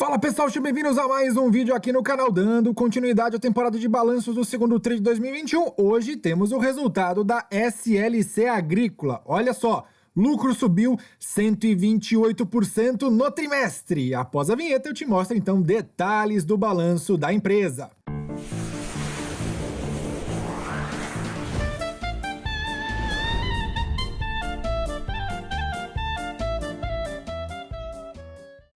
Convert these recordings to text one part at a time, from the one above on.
Fala pessoal, sejam bem-vindos a mais um vídeo aqui no canal, dando continuidade à temporada de balanços do segundo TRI de 2021. Hoje temos o resultado da SLC Agrícola. Olha só, lucro subiu 128% no trimestre. Após a vinheta eu te mostro então detalhes do balanço da empresa.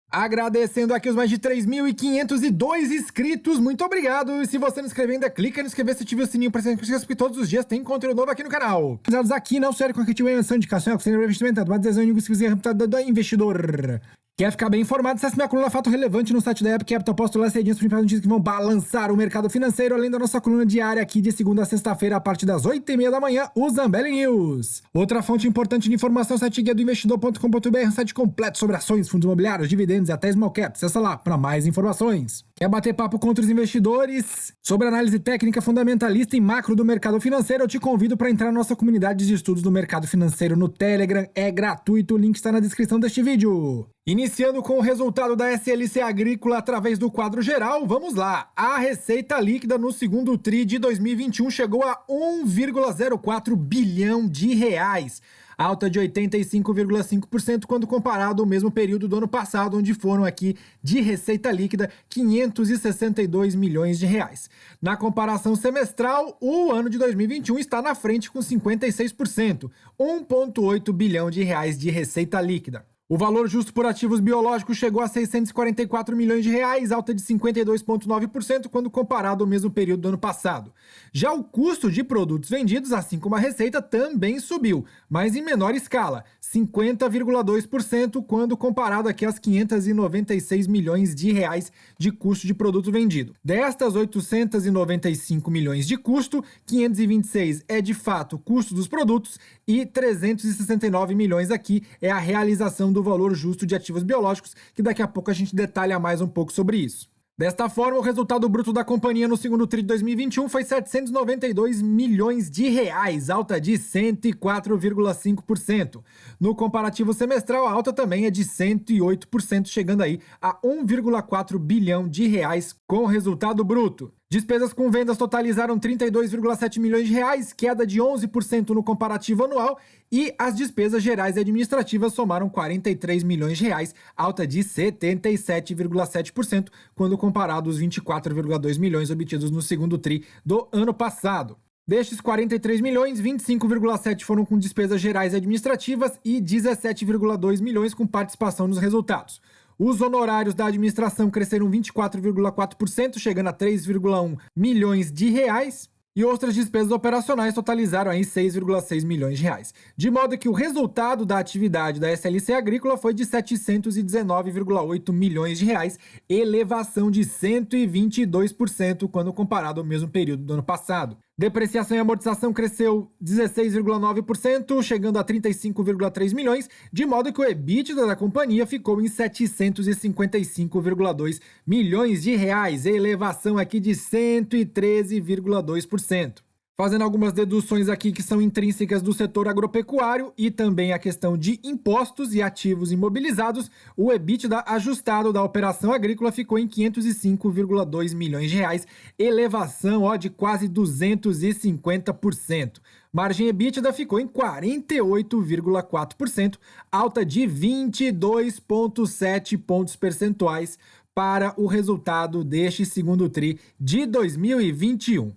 Agradecendo aqui os mais de 3.502 inscritos, muito obrigado! E se você não inscreveu ainda, clica no inscrever-se e ative o sininho para ser inscrito, porque todos os dias tem conteúdo novo aqui no canal. Usados aqui não serve qualquer tipo de menção, indicação, é investimento, uma decisão do investidor. Quer ficar bem informado? Acesse minha coluna Fato Relevante no site da App Capital. Posto lá cedinho as principais notícias que vão balançar o mercado financeiro, além da nossa coluna diária aqui de segunda a sexta-feira, a partir das 8h30 da manhã, o Zambelli News. Outra fonte importante de informação é o site guiadoinvestidor.com.br, um site completo sobre ações, fundos imobiliários, dividendos e até small caps. Acessa lá para mais informações. Quer bater papo com outros investidores sobre análise técnica, fundamentalista e macro do mercado financeiro? Eu te convido para entrar na nossa comunidade de estudos do mercado financeiro no Telegram. É gratuito, o link está na descrição deste vídeo. Iniciando com o resultado da SLC Agrícola através do quadro geral, vamos lá. A receita líquida no segundo TRI de 2021 chegou a 1,04 bilhão de reais, alta de 85,5% quando comparado ao mesmo período do ano passado, onde foram aqui de receita líquida 562 milhões de reais. Na comparação semestral, o ano de 2021 está na frente com 56%, 1,8 bilhão de reais de receita líquida. O valor justo por ativos biológicos chegou a 644 milhões de reais, alta de 52,9% quando comparado ao mesmo período do ano passado. Já o custo de produtos vendidos, assim como a receita, também subiu, mas em menor escala, 50,2% quando comparado aqui às 596 milhões de reais de custo de produto vendido. Destas 895 milhões de custo, 526 é de fato custo dos produtos e 369 milhões aqui é a realização do valor justo de ativos biológicos, que daqui a pouco a gente detalha mais um pouco sobre isso. Desta forma, o resultado bruto da companhia no segundo TRI de 2021 foi 792 milhões de reais, alta de 104,5%. No comparativo semestral, a alta também é de 108%, chegando aí a 1,4 bilhão de reais com resultado bruto. Despesas com vendas totalizaram 32,7 milhões de reais, queda de 11% no comparativo anual, e as despesas gerais e administrativas somaram 43 milhões de reais, alta de 77,7% quando comparado aos 24,2 milhões obtidos no segundo TRI do ano passado. Destes 43 milhões, 25,7 foram com despesas gerais e administrativas e 17,2 milhões com participação nos resultados. Os honorários da administração cresceram 24,4%, chegando a 3,1 milhões de reais. E outras despesas operacionais totalizaram aí 6,6 milhões de reais. De modo que o resultado da atividade da SLC Agrícola foi de 719,8 milhões de reais, elevação de 122% quando comparado ao mesmo período do ano passado. Depreciação e amortização cresceu 16,9%, chegando a 35,3 milhões, de modo que o EBITDA da companhia ficou em 755,2 milhões de reais, elevação aqui de 113,2%. Fazendo algumas deduções aqui que são intrínsecas do setor agropecuário e também a questão de impostos e ativos imobilizados, o EBITDA ajustado da operação agrícola ficou em 505,2 milhões de reais, elevação de quase 250%. Margem EBITDA ficou em 48,4%, alta de 22,7 pontos percentuais para o resultado deste segundo TRI de 2021.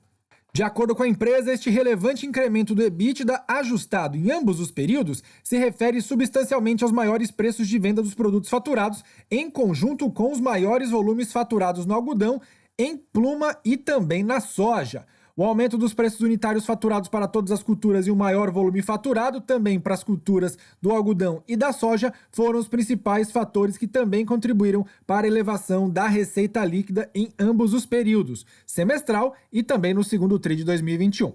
De acordo com a empresa, este relevante incremento do EBITDA ajustado em ambos os períodos se refere substancialmente aos maiores preços de venda dos produtos faturados, em conjunto com os maiores volumes faturados no algodão, em pluma e também na soja. O aumento dos preços unitários faturados para todas as culturas e o maior volume faturado também para as culturas do algodão e da soja foram os principais fatores que também contribuíram para a elevação da receita líquida em ambos os períodos, semestral e também no segundo TRI de 2021.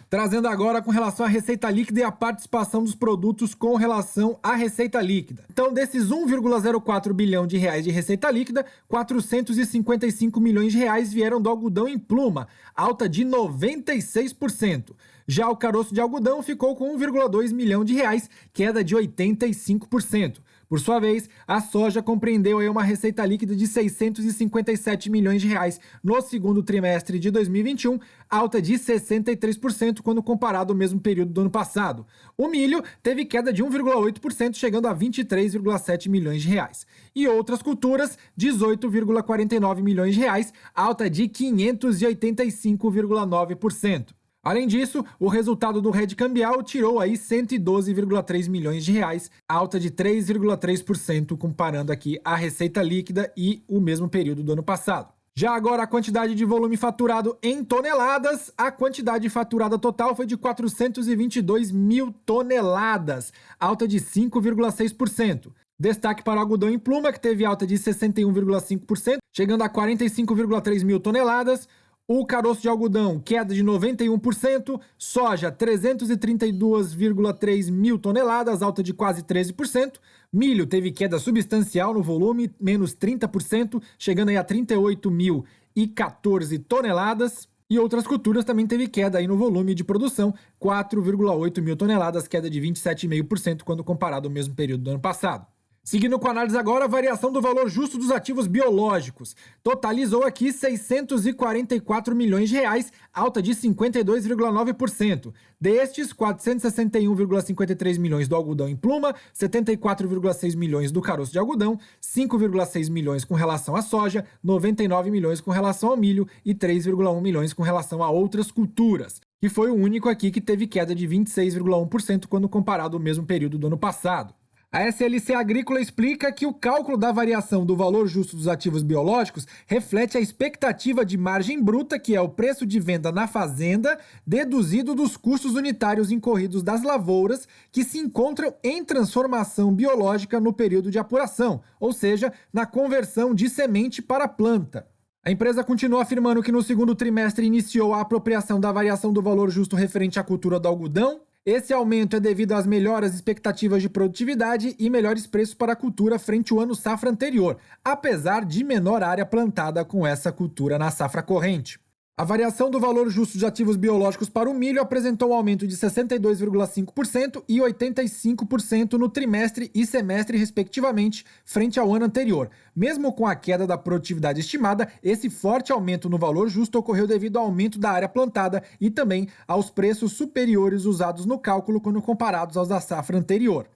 Trazendo agora com relação à receita líquida e a participação dos produtos com relação à receita líquida. Então, desses 1,04 bilhão de reais de receita líquida, 455 milhões de reais vieram do algodão em pluma, alta de 96%. Já o caroço de algodão ficou com 1,2 milhão de reais, queda de 85%. Por sua vez, a soja compreendeu aí uma receita líquida de 657 milhões de reais no segundo trimestre de 2021, alta de 63% quando comparado ao mesmo período do ano passado. O milho teve queda de 1,8%, chegando a 23,7 milhões de reais. E outras culturas, 18,49 milhões de reais, alta de 585,9%. Além disso, o resultado do hedge cambial tirou aí 112,3 milhões de reais, alta de 3,3% comparando aqui a receita líquida e o mesmo período do ano passado. Já agora a quantidade de volume faturado em toneladas, a quantidade faturada total foi de 422 mil toneladas, alta de 5,6%. Destaque para o algodão em pluma, que teve alta de 61,5%, chegando a 45,3 mil toneladas. O caroço de algodão, queda de 91%, soja, 332,3 mil toneladas, alta de quase 13%, milho teve queda substancial no volume, menos 30%, chegando aí a 38.014 toneladas, e outras culturas também teve queda aí no volume de produção, 4,8 mil toneladas, queda de 27,5% quando comparado ao mesmo período do ano passado. Seguindo com a análise agora, a variação do valor justo dos ativos biológicos. Totalizou aqui 644 milhões de reais, alta de 52,9%. Destes, 461,53 milhões do algodão em pluma, 74,6 milhões do caroço de algodão, 5,6 milhões com relação à soja, 99 milhões com relação ao milho e 3,1 milhões com relação a outras culturas. E foi o único aqui que teve queda de 26,1% quando comparado ao mesmo período do ano passado. A SLC Agrícola explica que o cálculo da variação do valor justo dos ativos biológicos reflete a expectativa de margem bruta, que é o preço de venda na fazenda, deduzido dos custos unitários incorridos das lavouras que se encontram em transformação biológica no período de apuração, ou seja, na conversão de semente para planta. A empresa continua afirmando que no segundo trimestre iniciou a apropriação da variação do valor justo referente à cultura do algodão. Esse aumento é devido às melhores expectativas de produtividade e melhores preços para a cultura frente ao ano safra anterior, apesar de menor área plantada com essa cultura na safra corrente. A variação do valor justo de ativos biológicos para o milho apresentou um aumento de 62,5% e 85% no trimestre e semestre, respectivamente, frente ao ano anterior. Mesmo com a queda da produtividade estimada, esse forte aumento no valor justo ocorreu devido ao aumento da área plantada e também aos preços superiores usados no cálculo quando comparados aos da safra anterior.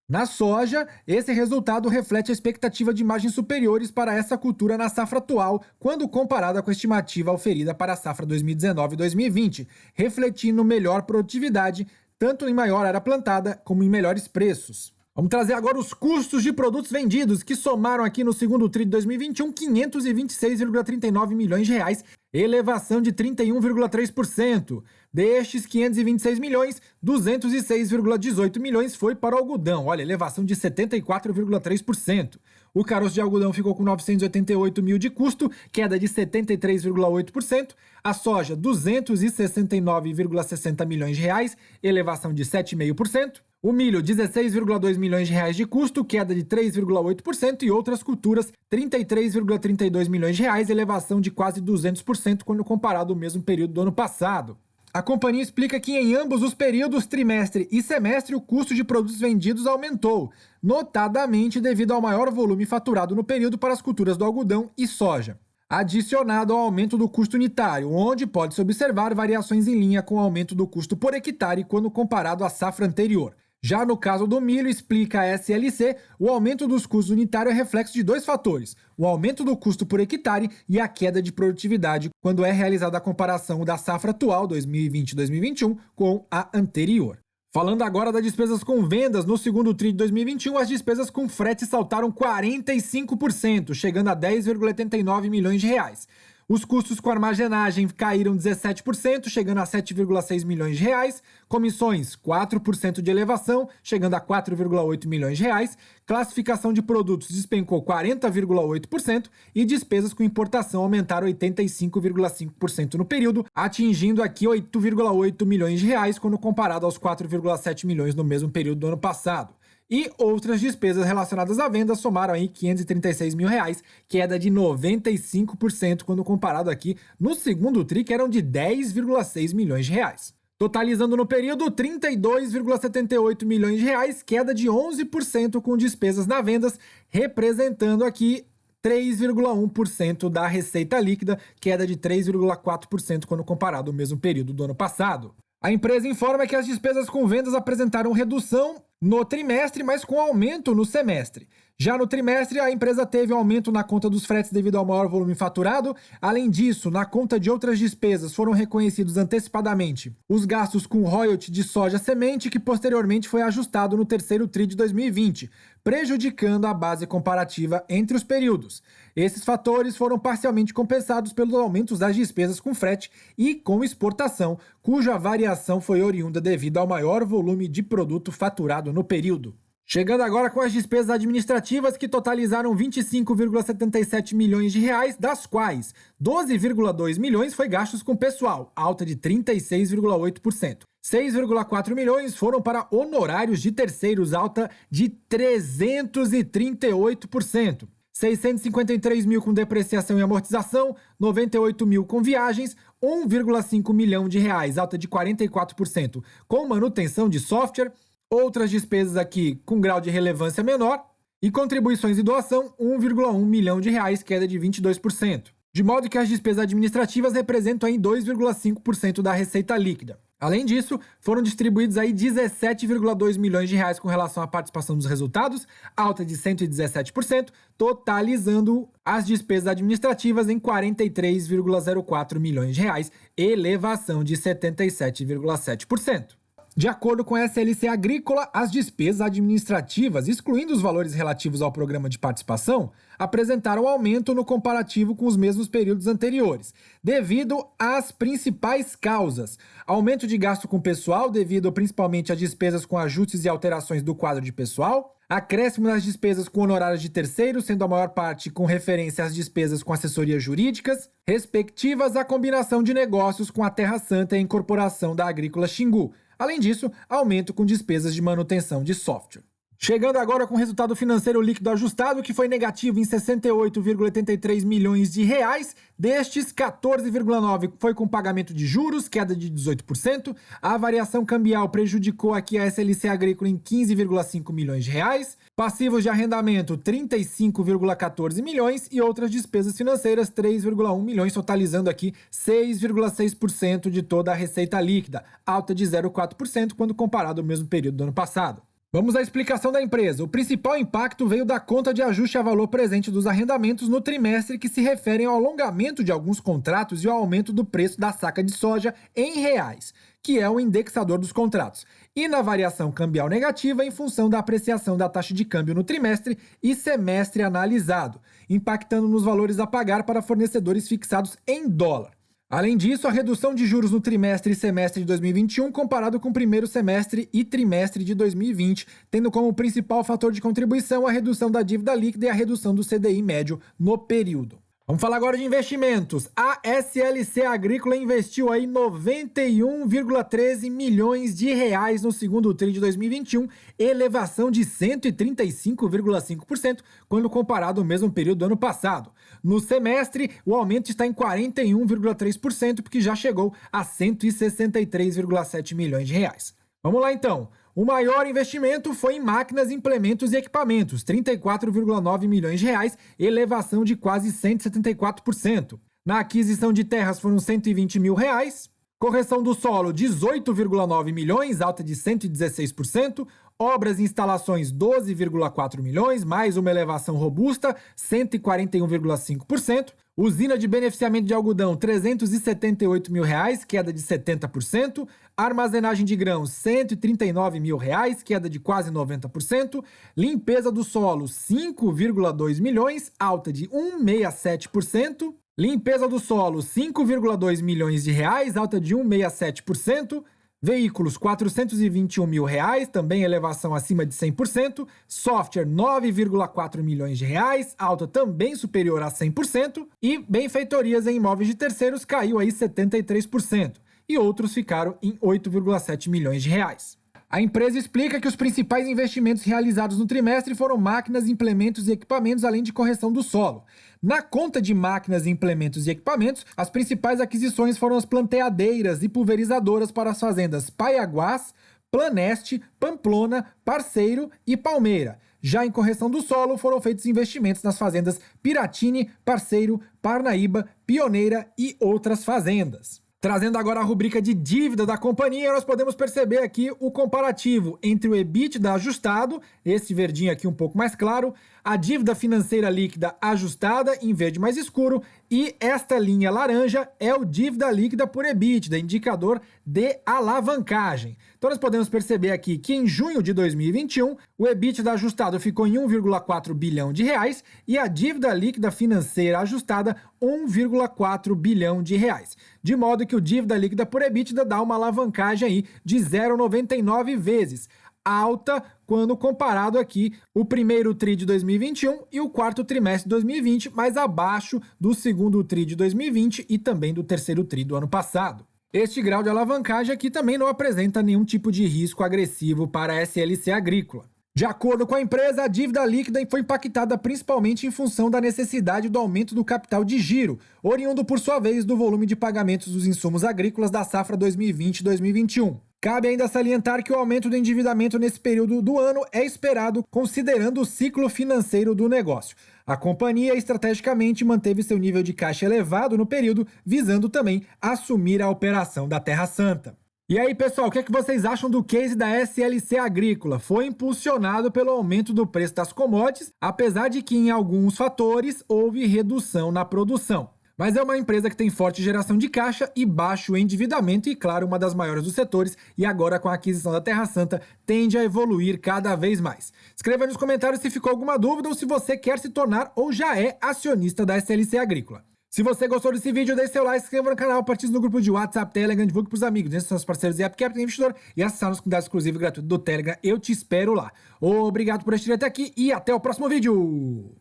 Na soja, esse resultado reflete a expectativa de margens superiores para essa cultura na safra atual, quando comparada com a estimativa oferida para a safra 2019-2020, refletindo melhor produtividade, tanto em maior área plantada como em melhores preços. Vamos trazer agora os custos de produtos vendidos, que somaram aqui no segundo tri de 2021 526,39 milhões de reais, elevação de 31,3%. Destes 526 milhões, 206,18 milhões foi para o algodão, olha, elevação de 74,3%. O caroço de algodão ficou com 988 mil de custo, queda de 73,8%. A soja, 269,60 milhões de reais, elevação de 7,5%. O milho, 16,2 milhões de reais de custo, queda de 3,8%, e outras culturas, 33,32 milhões de reais, elevação de quase 200% quando comparado ao mesmo período do ano passado. A companhia explica que em ambos os períodos, trimestre e semestre, o custo de produtos vendidos aumentou, notadamente devido ao maior volume faturado no período para as culturas do algodão e soja, adicionado ao aumento do custo unitário, onde pode-se observar variações em linha com o aumento do custo por hectare quando comparado à safra anterior. Já no caso do milho, explica a SLC, o aumento dos custos unitários é reflexo de dois fatores: o aumento do custo por hectare e a queda de produtividade quando é realizada a comparação da safra atual 2020-2021 com a anterior. Falando agora das despesas com vendas, no segundo tri de 2021, as despesas com frete saltaram 45%, chegando a 10,89 milhões de reais. Os custos com armazenagem caíram 17%, chegando a 7,6 milhões de reais. Comissões, 4% de elevação, chegando a 4,8 milhões de reais. Classificação de produtos despencou 40,8% e despesas com importação aumentaram 85,5% no período, atingindo aqui 8,8 milhões de reais quando comparado aos 4,7 milhões no mesmo período do ano passado. E outras despesas relacionadas à venda somaram aí 536 mil reais, queda de 95% quando comparado aqui no segundo tri, que eram de 10,6 milhões de reais. totalizando no período 32,78 milhões de reais, queda de 11% com despesas na vendas, representando aqui 3,1% da receita líquida, queda de 3,4% quando comparado ao mesmo período do ano passado. A empresa informa que as despesas com vendas apresentaram redução no trimestre, mas com aumento no semestre. Já no trimestre, a empresa teve aumento na conta dos fretes devido ao maior volume faturado. Além disso, na conta de outras despesas foram reconhecidos antecipadamente os gastos com royalty de soja semente, que posteriormente foi ajustado no terceiro TRI de 2020, prejudicando a base comparativa entre os períodos. Esses fatores foram parcialmente compensados pelos aumentos das despesas com frete e com exportação, cuja variação foi oriunda devido ao maior volume de produto faturado no período. Chegando agora com as despesas administrativas, que totalizaram 25,77 milhões de reais, das quais 12,2 milhões foi gastos com pessoal, alta de 36,8%. 6,4 milhões foram para honorários de terceiros, alta de 338%. 653 mil com depreciação e amortização, 98 mil com viagens, 1,5 milhão de reais, alta de 44%, com manutenção de software. Outras despesas aqui com grau de relevância menor e contribuições e doação, 1,1 milhão de reais, queda de 22%. De modo que as despesas administrativas representam aí 2,5% da receita líquida. Além disso, foram distribuídos aí 17,2 milhões de reais com relação à participação dos resultados, alta de 117%, totalizando as despesas administrativas em 43,04 milhões de reais, elevação de 77,7%. De acordo com a SLC Agrícola, as despesas administrativas, excluindo os valores relativos ao programa de participação, apresentaram aumento no comparativo com os mesmos períodos anteriores, devido às principais causas: aumento de gasto com pessoal, devido principalmente a despesas com ajustes e alterações do quadro de pessoal, acréscimo nas despesas com honorários de terceiros, sendo a maior parte com referência às despesas com assessorias jurídicas, respectivas à combinação de negócios com a Terra Santa e a incorporação da Agrícola Xingu. Além disso, aumento com despesas de manutenção de software. Chegando agora com o resultado financeiro líquido ajustado, que foi negativo em 68,83 milhões de reais. Destes, 14,9 foi com pagamento de juros, queda de 18%. A variação cambial prejudicou aqui a SLC Agrícola em 15,5 milhões de reais. Passivos de arrendamento, 35,14 milhões. E outras despesas financeiras, 3,1 milhões, totalizando aqui 6,6% de toda a receita líquida, alta de 0,4% quando comparado ao mesmo período do ano passado. Vamos à explicação da empresa. O principal impacto veio da conta de ajuste a valor presente dos arrendamentos no trimestre, que se referem ao alongamento de alguns contratos e ao aumento do preço da saca de soja em reais, que é o indexador dos contratos, e na variação cambial negativa em função da apreciação da taxa de câmbio no trimestre e semestre analisado, impactando nos valores a pagar para fornecedores fixados em dólar. Além disso, a redução de juros no trimestre e semestre de 2021 comparado com o primeiro semestre e trimestre de 2020, tendo como principal fator de contribuição a redução da dívida líquida e a redução do CDI médio no período. Vamos falar agora de investimentos. A SLC Agrícola investiu aí 91,13 milhões de reais no segundo TRI de 2021, elevação de 135,5% quando comparado ao mesmo período do ano passado. No semestre, o aumento está em 41,3%, porque já chegou a 163,7 milhões de reais. Vamos lá então. O maior investimento foi em máquinas, implementos e equipamentos, 34,9 milhões de reais, elevação de quase 174%. Na aquisição de terras foram 120 mil reais. Correção do solo, 18,9 milhões, alta de 116%. Obras e instalações, 12,4 milhões, mais uma elevação robusta, 141,5%. Usina de beneficiamento de algodão, 378 mil reais, queda de 70%. Armazenagem de grãos, 139 mil reais, queda de quase 90%. Limpeza do solo, 5,2 milhões, alta de 167%. Limpeza do solo, 5,2 milhões de reais, alta de 167%. Veículos, 421 mil reais, também elevação acima de 100%. Software, 9,4 milhões de reais, alta também superior a 100%. E benfeitorias em imóveis de terceiros caiu aí 73%. E outros ficaram em 8,7 milhões de reais. A empresa explica que os principais investimentos realizados no trimestre foram máquinas, implementos e equipamentos, além de correção do solo. Na conta de máquinas, implementos e equipamentos, as principais aquisições foram as planteadeiras e pulverizadoras para as fazendas Paiaguás, Planeste, Pamplona, Parceiro e Palmeira. Já em correção do solo, foram feitos investimentos nas fazendas Piratini, Parceiro, Parnaíba, Pioneira e outras fazendas. Trazendo agora a rubrica de dívida da companhia, nós podemos perceber aqui o comparativo entre o EBITDA ajustado, esse verdinho aqui um pouco mais claro, a dívida financeira líquida ajustada, em verde mais escuro, e esta linha laranja é o dívida líquida por EBITDA, indicador de alavancagem. Então nós podemos perceber aqui que em junho de 2021, o EBITDA ajustado ficou em 1,4 bilhão de reais e a dívida líquida financeira ajustada 1,4 bilhão de reais. De modo que o dívida líquida por EBITDA dá uma alavancagem aí de 0,99 vezes, alta quando comparado aqui o primeiro TRI de 2021 e o quarto trimestre de 2020, mas abaixo do segundo TRI de 2020 e também do terceiro TRI do ano passado. Este grau de alavancagem aqui também não apresenta nenhum tipo de risco agressivo para a SLC Agrícola. De acordo com a empresa, a dívida líquida foi impactada principalmente em função da necessidade do aumento do capital de giro, oriundo por sua vez do volume de pagamentos dos insumos agrícolas da safra 2020-2021. Cabe ainda salientar que o aumento do endividamento nesse período do ano é esperado considerando o ciclo financeiro do negócio. A companhia estrategicamente manteve seu nível de caixa elevado no período, visando também assumir a operação da Terra Santa. E aí, pessoal, o que vocês acham do case da SLC Agrícola? Foi impulsionado pelo aumento do preço das commodities, apesar de que em alguns fatores houve redução na produção. Mas é uma empresa que tem forte geração de caixa e baixo endividamento e, claro, uma das maiores dos setores, e agora com a aquisição da Terra Santa tende a evoluir cada vez mais. Escreva aí nos comentários se ficou alguma dúvida ou se você quer se tornar ou já é acionista da SLC Agrícola. Se você gostou desse vídeo, deixe seu like, se inscreva no canal, participe no grupo de WhatsApp, Telegram, divulgue pros amigos, esses são os parceiros e App Capital Investidor e acessar nosso comunidade exclusivo e gratuito do Telegram. Eu te espero lá. Obrigado por assistir até aqui e até o próximo vídeo!